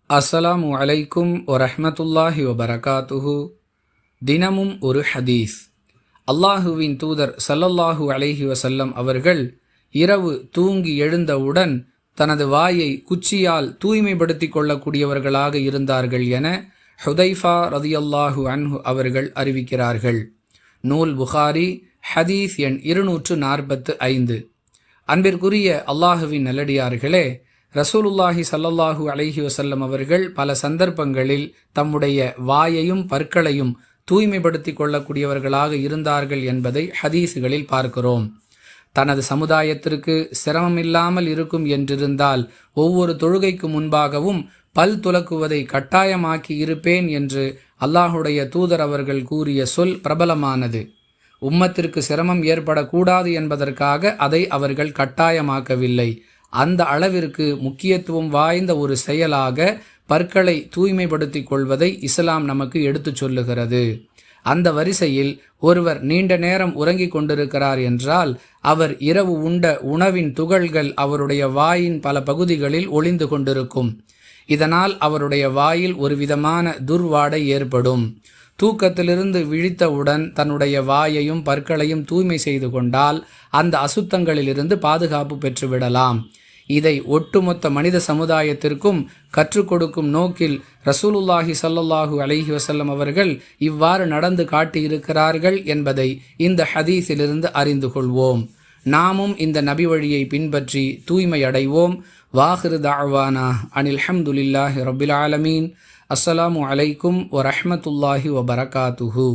அஸ்ஸலாமு அலைக்கும் வரஹ்மத்துல்லாஹி வபரகாத்துஹு. தினமும் ஒரு ஹதீஸ். அல்லாஹுவின் தூதர் ஸல்லல்லாஹு அலைஹி வஸல்லம் அவர்கள் இரவு தூங்கி எழுந்தவுடன் தனது வாயை குச்சியால் தூய்மைப்படுத்திக் கொள்ளக்கூடியவர்களாக இருந்தார்கள் என ஹுதைஃபா ரதியல்லாஹு அன்ஹு அவர்கள் அறிவிக்கிறார்கள். நூல் புகாரி, ஹதீஸ் எண் 245. அன்பிற்குரிய அல்லாஹுவின் நல்லடியார்களே, ரசூலுல்லாஹி ஸல்லல்லாஹு அலைஹி வஸல்லம் அவர்கள் பல சந்தர்ப்பங்களில் தம்முடைய வாயையும் பற்களையும் தூய்மைப்படுத்திக் கொள்ளக்கூடியவர்களாக இருந்தார்கள் என்பதை ஹதீஸுகளில் பார்க்கிறோம். தனது சமுதாயத்திற்கு சிரமமில்லாமல் இருக்கும் என்றிருந்தால் ஒவ்வொரு தொழுகைக்கு முன்பாகவும் பல் துலக்குவதை கட்டாயமாக்கி இருப்பேன் என்று அல்லாஹுடைய தூதர் அவர்கள் கூறிய சொல் பிரபலமானது. உம்மத்திற்கு சிரமம் ஏற்படக்கூடாது என்பதற்காக அதை அவர்கள் கட்டாயமாக்கவில்லை. அந்த அளவிற்கு முக்கியத்துவம் வாய்ந்த ஒரு செயலாக பற்களை தூய்மைப்படுத்திக் கொள்வதை இஸ்லாம் நமக்கு எடுத்துச் சொல்லுகிறது. அந்த வரிசையில் ஒருவர் நீண்ட நேரம் உறங்கிக் கொண்டிருக்கிறார் என்றால் அவர் இரவு உண்ட உணவின் துகள்கள் அவருடைய வாயின் பல பகுதிகளில் ஒளிந்து கொண்டிருக்கும். இதனால் அவருடைய வாயில் ஒரு விதமான துர்வாடை ஏற்படும். தூக்கத்திலிருந்து விழித்தவுடன் தன்னுடைய வாயையும் பற்களையும் தூய்மை செய்து கொண்டால் அந்த அசுத்தங்களிலிருந்து பாதுகாப்பு பெற்றுவிடலாம். இதை ஒட்டுமொத்த மனித சமுதாயத்திற்கும் கற்றுக் கொடுக்கும் நோக்கில் ரசூலுல்லாஹி ஸல்லல்லாஹு அலைஹி வஸல்லம் அவர்கள் இவ்வாறு நடந்து காட்டியிருக்கிறார்கள் என்பதை இந்த ஹதீஸிலிருந்து அறிந்து கொள்வோம். நாமும் இந்த நபி வழியை பின்பற்றி தூய்மை அடைவோம். வாஹிரு தஅவானா அனில் ஹம்துலில்லாஹி ரப்பில் ஆலமீன். அஸ்ஸலாமு அலைக்கும் வரஹ்மத்துல்லாஹி வபரகாத்துஹு.